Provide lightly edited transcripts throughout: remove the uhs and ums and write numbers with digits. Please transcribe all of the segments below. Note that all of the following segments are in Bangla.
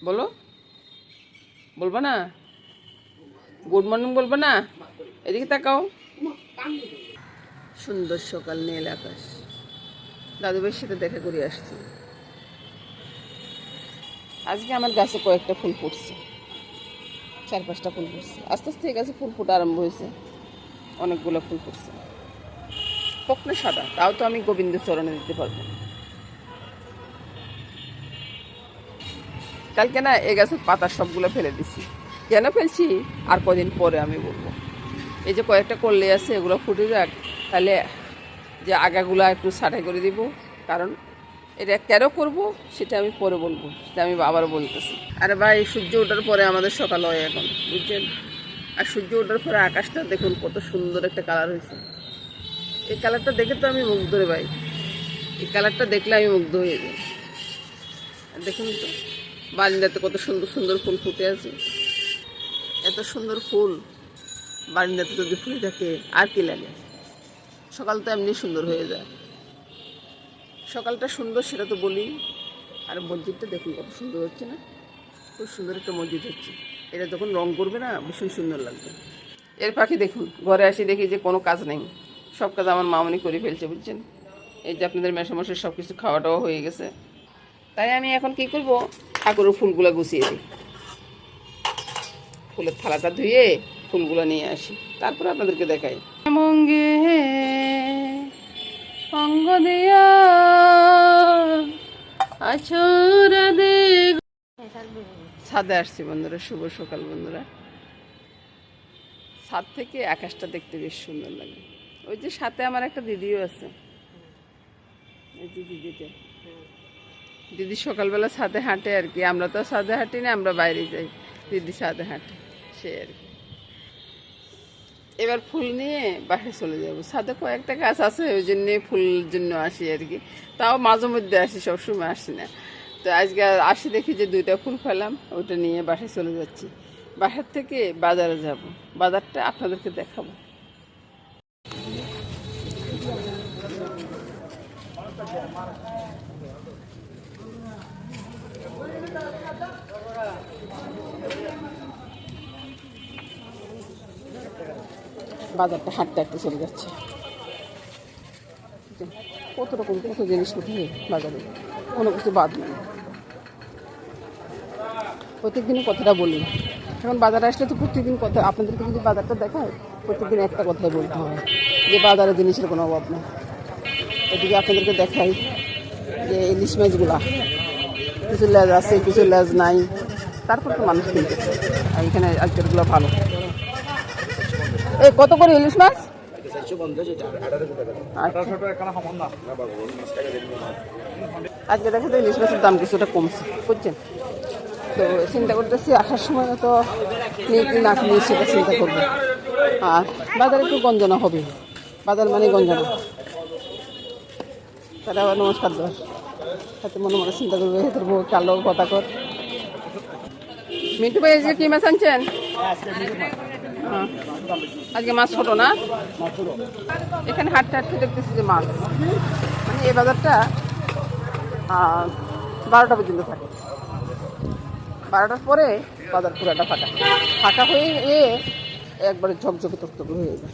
বলো, বলবা না? গুড মর্নিং বলবা না? এদিকে তাকাও। সুন্দর সকাল, নীল আকাশ। দাদুভাইয়ের সাথে দেখা করে আসছি। আজকে আমার গাছে কয়েকটা ফুল ফুটছে, 4-5টা ফুল ফুটছে। আস্তে আস্তে গাছে ফুল ফুটা আরম্ভ হয়েছে, অনেকগুলো ফুল ফুটছে। পকনে সাদা, তাও তো আমি গোবিন্দ চরণে দিতে পারবো। কালকে না এই গাছের পাতা সবগুলো ফেলে দিছি। কেন ফেলছি আর কদিন পরে আমি বলবো। এই যে কয়েকটা করলে আছে, এগুলো ফুটে যাক, তাহলে যে আগাগুলো একটু ছাঁটাই করে দিব। কারণ এটা কেন করবো সেটা আমি পরে বলবো, সেটা আমি আবার বলতেছি। আরে ভাই, সূর্য ওঠার পরে আমাদের সকাল হয় এখন, বুঝছেন? আর সূর্য ওঠার পরে আকাশটা দেখুন কত সুন্দর একটা কালার হয়েছে। এই কালারটা দেখে তো আমি মুগ্ধ রে ভাই। এই কালারটা দেখলে আমি মুগ্ধ হয়ে যাই। দেখুন তো বারান্দাতে কত সুন্দর সুন্দর ফুল ফুটে আছে। এত সুন্দর ফুল বারান্দাতে যদি ফুল থাকে আর কি লাগে? সকাল তো এমনি সুন্দর হয়ে যায়। সকালটা সুন্দর সেটা তো বলি। আর মসজিদটা দেখুন কত সুন্দর হচ্ছে না? খুব সুন্দর একটা মসজিদ হচ্ছে। এটা যখন রং করবে না, ভীষণ সুন্দর লাগবে। এর পাখি দেখুন, ঘরে আসি দেখি যে কোনো কাজ নেই, সব কাজ আমার মামনি করে ফেলছে, বুঝছেন? এই যে আপনাদের মেশামশাই সব কিছু খাওয়া টাওয়া হয়ে গেছে। তাই আমি এখন কি করব, ঠাকুরের ফুলগুলো গুছিয়ে দিই। ফুলের থালাটা ধুয়ে ফুলগুলো নিয়ে আসি, তারপরে আপনাদেরকে দেখাই। মঙ্গে অঙ্গ দিয়া আছোরা দে। ছাদে আসছি বন্ধুরা, শুভ সকাল বন্ধুরা। ছাদ থেকে আকাশটা দেখতে বেশ সুন্দর লাগে। ওই যে সাথে আমার একটা দিদিও আছে, এই যে দিদি সকালবেলা ছাদে হাঁটে আর কি। আমরা তো ছাদে হাঁটি না, আমরা বাইরে যাই, দিদি ছাদে হাঁটে, সে আর কি। এবার ফুল নিয়ে বাসায় চলে যাবো। ছাদে কয়েকটা গাছ আছে, ওই জন্য ফুলের জন্য আসি আর কি। তাও মাঝে মধ্যে আসি, সবসময় আসি না। তো আজকে আসি দেখি যে 2টা ফুল পেলাম, ওটা নিয়ে বাসায় চলে যাচ্ছি। বাসার থেকে বাজারে যাব, বাজারটা আপনাদেরকে দেখাবো। বাজারটা হাঁটতে হাঁটতে চলে যাচ্ছে। কত রকম কত জিনিস কোথায় বাজারে, কোনো কিছু বাদ নেই। প্রত্যেকদিনই কথাটা বলি। এখন বাজারে আসলে তো প্রত্যেকদিন কথা, আপনাদেরকে যদি বাজারটা দেখায় প্রত্যেকদিন একটা কথাই বলতে হয় যে বাজারে জিনিসের কোনো অভাব নেই। এদিকে আপনাদেরকে দেখাই যে ইলিশ মাছগুলা, কিছু লেজ আছে কিছু লেজ নাই, তারপর তো মানুষ কিনতেছে। আর এখানে আজকেরগুলো ভালো। এই কত করে ইলিশ মাছ? আজকে দেখে তো ইলিশ মাছের দাম কিছুটা কমছে, বুঝছেন? তো চিন্তা করতেছি আসার সময় তো নিয়ে কি না কিনে সেটা চিন্তা করবো। আর বাজারে একটু গঞ্জনা হবে, বাজার মানে গঞ্জনা। তারা আবার নমস্কার দেওয়ার হাতে মনে মনে চিন্তা করবে, হেতর বউ কালো কথা কর। মিন্টু ভাই আজকে কি মাছ আনছেন? আজকে মাছ ছোট না? এখানে হাঁটতে হাঁটতে দেখতেছি যে মাছ, মানে এই বাজারটা 12টা পর্যন্ত থাকে। 12টার পরে বাজার পুরাটা ফাঁকা ফাঁকা হয়ে একবারে ঝকঝকে তকতকে হয়ে যায়।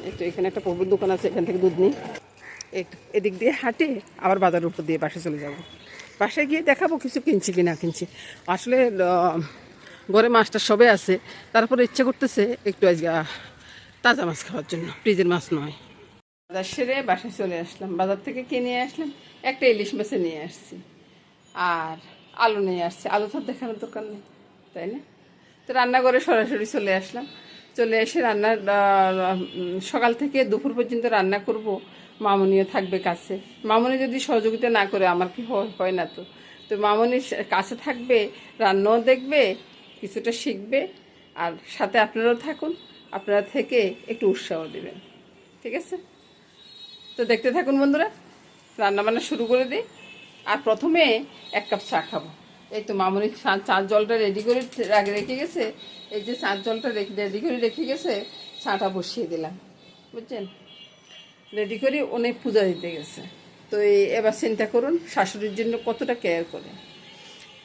এই তো এখানে একটা প্রভুর দোকান আছে, এখান থেকে দুধ নিই। এদিক দিয়ে হাঁটে আবার বাজারের উপর দিয়ে বাসায় চলে যাব। বাসায় গিয়ে দেখাবো কিছু কিনছি কি না কিনছি। আসলে ঘরে মাছটা সবে আছে, তারপরে ইচ্ছে করতেছে একটু আজকে তাজা মাছ খাওয়ার জন্য, ফ্রিজের মাছ নয়। বাজার সেরে বাসায় চলে আসলাম, বাজার থেকে কিনে আসলাম। একটা ইলিশ মাছে নিয়ে আসছি, আর আলু নিয়ে আসছি। আলু তো দেখানোর দরকার নেই, তাই না? তো রান্নাঘরে সরাসরি চলে আসলাম। চলে এসে রান্নার সকাল থেকে দুপুর পর্যন্ত রান্না করব। মামনিও থাকবে কাছে। মামনি যদি সহযোগিতা না করে আমার কি হয় না। তো তো মামনির কাছে থাকবে, রান্নাও দেখবে, কিছুটা শিখবে। আর সাথে আপনারাও থাকুন, আপনারা থেকে একটু উৎসাহ দেবেন, ঠিক আছে? তো দেখতে থাকুন বন্ধুরা, রান্নাবান্না শুরু করে দিই। আর প্রথমে 1 কাপ চা খাবো। এই তো মামনি চার জলটা রেডি করে রেখে গেছে। এই যে চার জলটা রেডি করে রেখে গেছে, চাটা বসিয়ে দিলাম, বুঝছেন? রেডি করে অনেক পূজা দিতে গেছে। তো এবার চিন্তা করুন শাশুড়ির জন্য কতটা কেয়ার করে,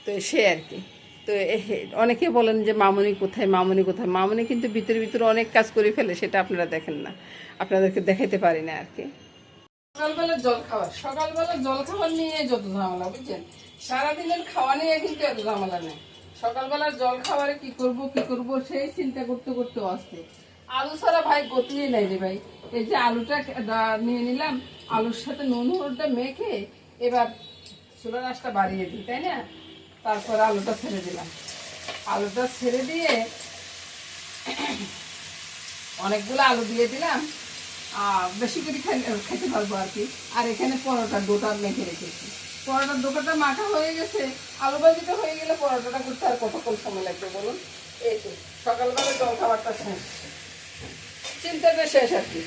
তো সে আর কি। তো অনেকে বলেন যে মামনি কোথায়, মামনি কোথায়। মামনি কিন্তু ভিতরে ভিতরে অনেক কাজ করে ফেলে, সেটা আপনারা দেখেন না, আপনাদেরকে দেখাইতে পারি না আর কি। সকালবেলা জল খাবার নিয়ে যত ঝামেলা, বুঝছেন? সারাদিনের খাওয়া নিয়ে কিন্তু এত ঝামেলা নেই। সকালবেলার জল খাবারে কি করব সেই চিন্তা করতে করতে আসতে আলু ছাড়া ভাই গতিয়ে নাই রে ভাই। এই যে আলুটা নিয়ে নিলাম, আলুর সাথে নুন হলুদটা মেখে এবার চুলার আঁচটা বাড়িয়ে দিই, তাই না? তারপর আলুটা ছেড়ে দিলাম, আলুটা ছেড়ে দিয়ে অনেকগুলো আলু দিয়ে দিলাম, বেশি করে খেতে পারবো আর কি। আর এখানে পরোটার ডোটা মেখে রেখেছি, পরোটার ডোটা মাখা হয়ে গেছে। আলু ভাজিটা হয়ে গেলে পরোটাটা করতে আর কতক্ষণ সময় লাগবে বলুন? এই তো সকালবেলা জল খাবারটা শেষ, চিন্তাটা শেষ আর কি।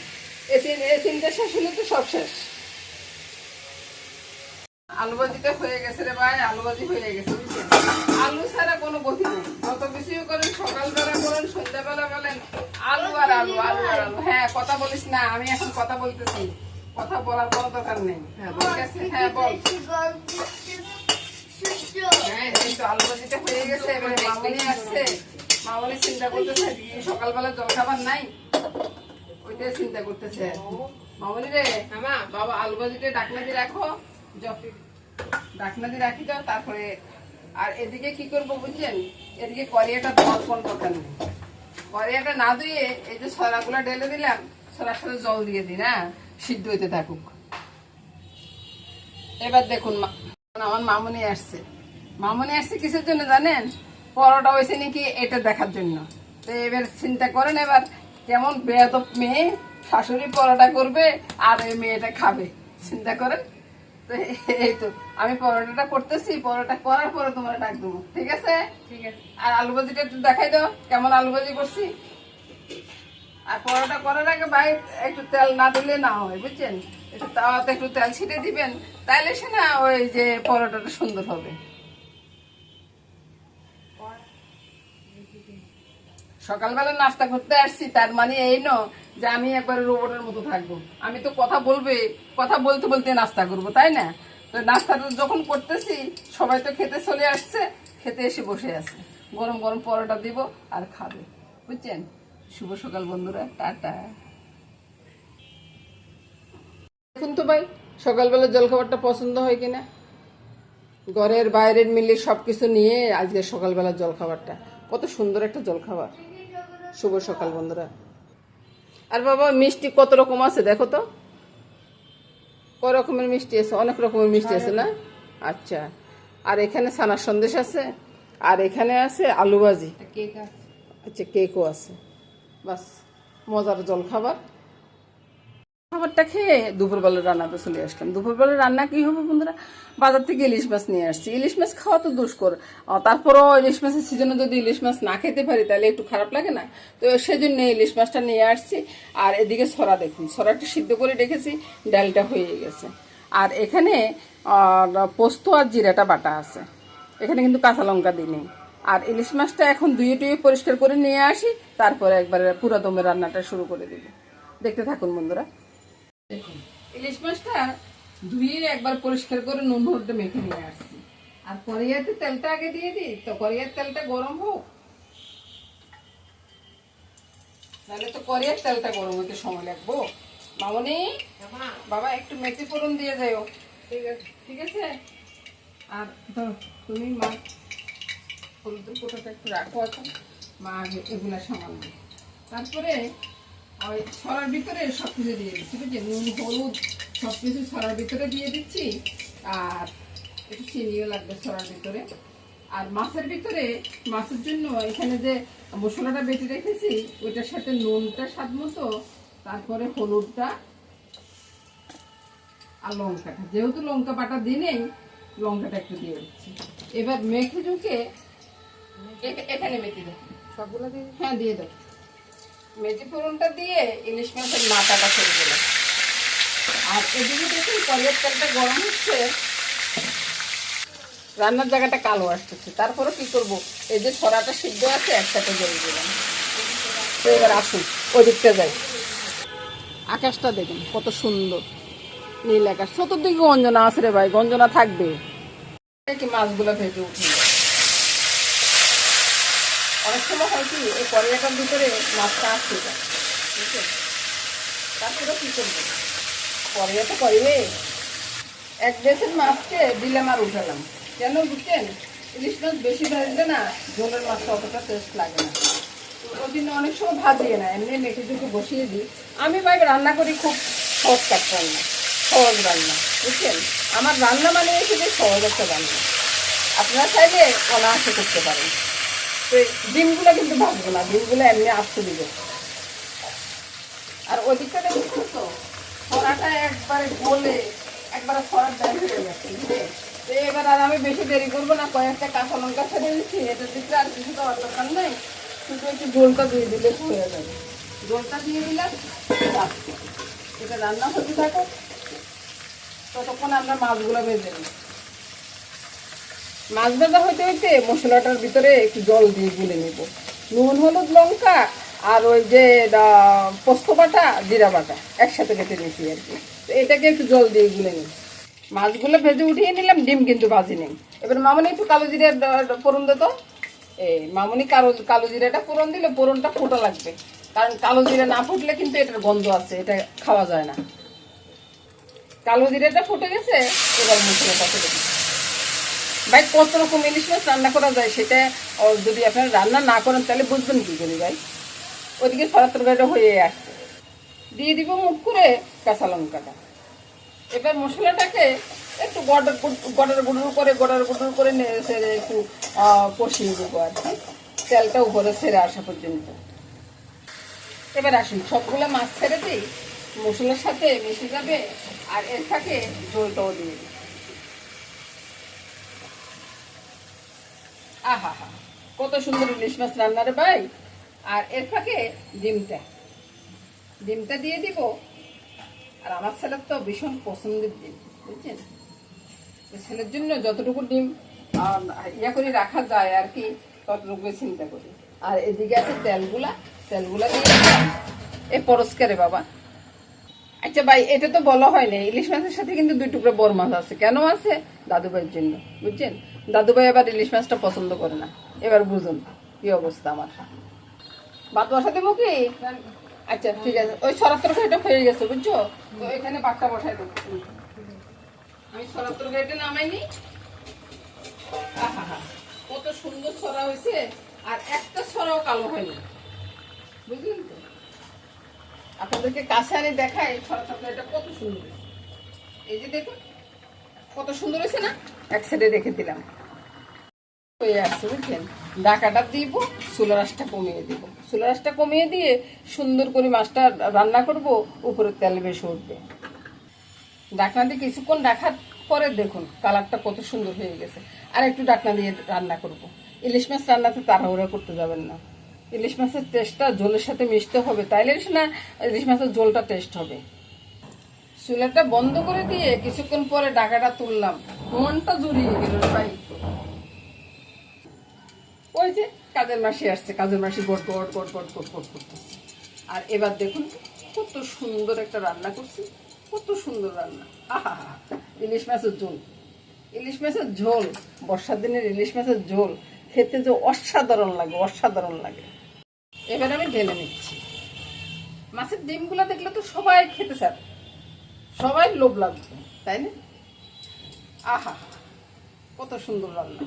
এই চিন্তা শেষ হলে তো সব শেষ। আলু ভাজিটা হয়ে গেছে রে ভাই, আলু ভাজি হয়ে গেছে, বুঝছেন? আলু ছাড়া কোনো গতি নেই, যত কিছুই করেন, সকালবেলা করেন, সন্ধ্যাবেলা বলেন, আলু আর আলু, আলু আর আলু। হ্যাঁ, কথা বলিস না, আমি এখন কথা বলতেছি, কথা বলার কোনো দরকার নেই। হ্যাঁ ঠিক আছে, হ্যাঁ বল। হ্যাঁ এই তো আলু ভাজিটা হয়ে গেছে, এবারে মামনি আসছে। মামনি চিন্তা করতেছে সকালবেলা জল খাবার নাই, ওইটাই চিন্তা করতেছে। মামনি রে বাবা, আলু ভাজিটা ডাকনা দিয়ে রাখো, ডাকনা দিয়ে রাখি দাও। তারপরে আর এদিকে কি করবো বুঝছেন, এদিকে কড়াইটা ধোয়ার কোন দরকার নেই। কড়াইটা না ধুয়ে এই যে ছড়াগুলা ঢেলে দিলাম, ছড়ার সাথে জল দিয়ে দিই না, সিদ্ধ হইতে থাকুক। এবার দেখুন আমার মামনি আসছে। মামনি আসছে কিসের জন্য জানেন? পরোটা হয়েছে নাকি এটা দেখার জন্য। তো এবার চিন্তা করেন, এবার কেমন বেয়াদব মেয়ে, শাশুড়ি পরোটা করবে আর এই মেয়েটা খাবে, চিন্তা করেন। তো এই তো আমি পরোটাটা করতেছি, পরোটা করার পরে তোমার ডাক দেবো, ঠিক আছে? ঠিক আছে। আর আলু ভাজিটা একটু দেখাই দাও কেমন আলু ভাজি করছি। আর পরোটা করার আগে ভাই একটু তেল না দিলে না হয়, বুঝছেন? একটু তাওয়াতে একটু তেল ছিটে দিবেন, তাইলে সে না ওই যে পরোটাটা সুন্দর হবে। সকালবেলা নাস্তা করতে আসছি, তার মানে এই ন যে আমি একবার রোবটের মতো থাকবো। আমি তো কথা বলতে বলতে নাস্তা করবো, তাই না? তো নাস্তাটা যখন করতেছি সবাই তো খেতে চলে আসছে, খেতে এসে বসে আছে, গরম গরম পরোটা দিব আর খাবে, বুঝছেন? শুভ সকাল বন্ধুরা, টাটা। দেখুন তো ভাই সকালবেলা জলখাবারটা পছন্দ হয় কিনা, ঘরের বাইরের মিলে সবকিছু নিয়ে আজকে সকালবেলা জলখাবারটা কত সুন্দর একটা জলখাবার। শুভ সকাল বন্ধুরা। আর বাবা মিষ্টি কত রকম আছে দেখো তো, কয় রকমের মিষ্টি আছে? অনেক রকমের মিষ্টি আছে না? আচ্ছা, আর এখানে ছানার সন্দেশ আছে, আর এখানে আছে আলু ভাজি, আচ্ছা কেকও আছে। বাস, মজার জলখাবার। খাবারটা খেয়ে দুপুরবেলা রান্নাতে চলে আসলাম। দুপুরবেলা রান্না কি হবে বন্ধুরা? বাজার থেকে ইলিশ মাছ নিয়ে আসছি। ইলিশ মাছ খাওয়া তো দুষ্কর, তারপরও ইলিশ মাছের সিজনে যদি ইলিশ মাছ না খেতে পারি তাহলে একটু খারাপ লাগে না? তো সেজন্য ইলিশ মাছটা নিয়ে আসছি। আর এদিকে ছড়া দেখুন, ছড়াটা সিদ্ধ করে রেখেছি, ডালটা হয়ে গেছে। আর এখানে পোস্ত আর জিরাটা বাটা আছে, এখানে কিন্তু কাঁচা লঙ্কা দিই নেই। আর ইলিশ মাছটা এখন ধুয়ে টুয়ে পরিষ্কার করে নিয়ে আসি, তারপরে একবারে পুরা দমে রান্নাটা শুরু করে দিব। দেখতে থাকুন বন্ধুরা। দেখুন ইলিশ মাছটা ধুয়ে একবার পরিষ্কার করে নুন হলুদ মেখে নিয়ে আসছি। আর কড়াইতে তেলটা আগে দিয়ে দিই, তো কড়াইয়ের তেলটা গরম হোক, নাহলে তো কড়াইয়ের তেলটা গরম হতে সময় লাগবো। মামনি বাবা একটু মেথি ফোড়ন দিয়ে যাও, ঠিক আছে? ঠিক আছে। আর ধরো তুমি মা হলুদের কোটাটা একটু রাখো এখন, মা এগুলা সামাল দিই। তারপরে ওই ছড়ার ভিতরে সব কিছু দিয়ে দিচ্ছি, বুঝলি? নুন হলুদ সব কিছু ছড়ার ভিতরে দিয়ে দিচ্ছি। আর একটু চিনিও লাগবে ছড়ার ভিতরে। আর মাছের ভিতরে, মাছের জন্য এখানে যে মশলাটা বেটে রেখেছি ওইটার সাথে নুনটা স্বাদ মতো, তারপরে হলুদটা আর লঙ্কাটা, যেহেতু লঙ্কা বাটা দিই নেই, লঙ্কাটা একটু দিয়ে দিচ্ছি। এবার মেখে ঢুকে এখানে মেখে দেবো সবগুলো দিয়ে। হ্যাঁ দিয়ে দেবো। মেথি ফোড়নটা দিয়ে ইলিশ মাছের মাথাটা ছেড়ে দিলাম। আর এদিকে দেখুন কড়াইয়ের তেলটা গরম হচ্ছে, রান্নার জায়গাটা কালো আসতেছে। তারপরে কি করব, এই যে ছড়াটা সিদ্ধ আছে একসাথে জড়িয়ে দিলাম। তো এবার আসুন ওই দিকটা যাই। আকাশটা দেখুন কত সুন্দর, নীল আকাশ, চতুর্দিকে গঞ্জনা আছে রে ভাই, গঞ্জনা থাকবে। কি মাছগুলো ভেজে উঠে অনেক সময় হয় কি এই কড়াইটার ভিতরে মাছটা আসতে যায়, বুঝছেন? তারপরে কি করবো, কড়াইয়া তো করবে। এক বেসের মাছকে দিলাম আর উঠালাম, কেন বুঝছেন? ইলিশ মাছ বেশি ভাজলে না ঝোলের মাছটা অতটা টেস্ট লাগে না। ওই জন্য অনেক সময় ভাজিয়ে না, এমনি মেখে ঝুঁকে বসিয়ে দিই। আমি ভাই রান্না করি খুব সহজ কাজ রান্না, সহজ রান্না, বুঝছেন? আমার রান্না মানে এসে সহজ একটা রান্না, আপনারা চাইলে অনায়াসে করতে পারেন। তো ডিমগুলো কিন্তু ভাজবো না, ডিমগুলো এমনি আস্তে দিব। আর ওদিকটা দেখুন তো ছড়াটা একবারে গলে একবারে ছড়ার দায় হয়ে যাচ্ছে। তো এবার আর আমি বেশি দেরি করবো না, কয়েকটা কাঁচা লঙ্কা ছেড়ে দিচ্ছি। এটা দিতে আর কিছু দেওয়ার দরকার নেই, শুধু একটু জলটা দিয়ে দিলে হয়ে যাবে। জলটা দিয়ে দিলাম, এটা রান্না হতে থাকো, ততক্ষণ আমরা মাছগুলো ভেজে নিই। মাছ ভাজা হইতে হইতে মশলাটার ভিতরে একটু জল দিয়ে গুলে নেব, নুন হলুদ লঙ্কা আর ওই যে পোস্ত বাটা জিরা বাটা একসাথে কেটে নিয়েছি আর কি। তো এটাকে একটু জল দিয়ে গুলে নিই। মাছগুলো ভেজে উঠিয়ে নিলাম, ডিম কিন্তু ভাজি নেই। এবার মামনি একটু কালো জিরা ফোড়ন দিত। এই মামনি কালো জিরাটা ফোড়ন দিলে ফোড়নটা ফোটা লাগবে, কারণ কালো জিরা না ফুটলে কিন্তু এটার গন্ধ আছে, এটা খাওয়া যায় না। কালো জিরাটা ফুটে গেছে, এবার মশলাটা ফেলে দিচ্ছি। ভাই কত রকম ইলিশ মাছ রান্না করা যায়, সেটা যদি আপনারা রান্না না করেন তাহলে বুঝবেন কি করি ভাই। ওইদিকে ছড়া তরকারিটা হয়ে আসছে, দিয়ে দিব মুখ করে কাঁচা লঙ্কাটা। এবার মশলাটাকে একটু গড়ার গুঁড়ো করে সেরে একটু কষিয়ে দেবো আর কি, তেলটা উপরে ছেড়ে আসা পর্যন্ত। এবার আসুন সবগুলো মাছ ছেড়ে দিই, মশলার সাথে মিশে যাবে। আর এর ফাঁকে ঝোলটাও দিয়ে দিই। আহা হা, কত সুন্দর ইলিশ মাছ রান্না রে ভাই। আর এর ফাঁকে ডিমটা দিয়ে দিব। আর আমার ছেলের তো ভীষণ পছন্দের ডিম, বুঝছেন? ছেলের জন্য যতটুকু ডিম ইয়া করে রাখা যায় আর কি, ততটুকু চিন্তা করি। আর এদিকে আছে তেলগুলা দিয়ে দিলাম। এ পরস্কারে বাবা। আচ্ছা ভাই, এটা তো বলা হয় না, ইলিশ মাছের সাথে কিন্তু 2 টুকরা বড় মাছ আছে। কেন আছে? দাদুভাইয়ের জন্য, বুঝছেন? দাদুভাই আবার ইলিশ মাছটা পছন্দ করে না। এবার বুঝুন কি অবস্থা আমার। ভাত বসাতে মুখি? আচ্ছা ঠিক আছে, ওই ছড়ার তরকারিটা হয়ে গেছে বুঝছো, তো এখানে ভাতটা বসাই দেবো। আমি ছড়ার তরকারিটা নামাইনি। আহা হা, কত সুন্দর ছড়া হয়েছে, আর একটা ছড়াও কালো হয়নি, বুঝলেন তো? আপনাদেরকে কাছে আনি দেখাই ছড়া তরকারিটা কত সুন্দর হয়েছে। এই যে দেখুন কত সুন্দর হয়েছে না। এক সাইডে রেখে দিলাম, হয়ে আসছে বুঝছেন। ঢাকাটা দিব, চুলারাসটা কমিয়ে দিব। চুলারাসটা কমিয়ে দিয়ে সুন্দর করে মাছটা রান্না করব, উপরে তেল বেশি উঠবে। ঢাকনা দিয়ে কিছুক্ষণ রাখার পরে দেখুন কালারটা কত সুন্দর হয়ে গেছে। আর একটু ঢাকনা দিয়ে রান্না করব। ইলিশ মাছ রান্নাতে তাড়াহুড়া করতে যাবেন না, ইলিশ মাছের টেস্টটা ঝোলের সাথে মিশতে হবে, তাইলে না ইলিশ মাছের ঝোলটা টেস্ট হবে। চুলাটা বন্ধ করে দিয়ে কিছুক্ষণ পরে ঢাকাটা তুললাম, মনটা জুড়িয়ে গেল ভাই। ওই যে কাজের মাসি আসছে, কাজের মাসি goat goat goat goat goat goat করতেছে। আর এবার দেখুন কত সুন্দর একটা রান্না করছি, কত সুন্দর রান্না। আহা হা, ইলিশ মাছের ঝোল, ইলিশ মাছের ঝোল, বর্ষার দিনের ইলিশ মাছের ঝোল খেতে যে অসাধারণ লাগে, অসাধারণ লাগে। এবার আমি ঢেলে নিচ্ছি। মাছের ডিমগুলো দেখলে তো সবাই খেতে চাবে, সবাই লোভ লাগবে, তাই না? আহা, কত সুন্দর রান্না।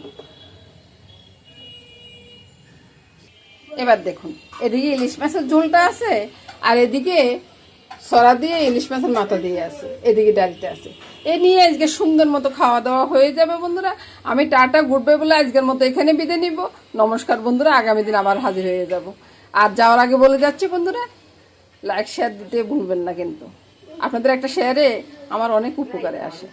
এবার দেখুন এদিকে ইলিশ মাছের ঝোলটা আছে, আর এদিকে সরা দিয়ে ইলিশ মাছের মাথা দিয়ে আছে, এদিকে ডালটা আছে। এ নিয়ে আজকে সুন্দর মতো খাওয়া দাওয়া হয়ে যাবে বন্ধুরা। আমি টাটা গুড বাই বলে আজকের মতো এখানে বিদায় নিব। নমস্কার বন্ধুরা, আগামী দিন আবার হাজির হয়ে যাব। আর যাওয়ার আগে বলে যাচ্ছি বন্ধুরা, লাইক শেয়ার দিতে ভুলবেন না কিন্তু। আপনাদের একটা শেয়ারে আমার অনেক উপকারে আসে।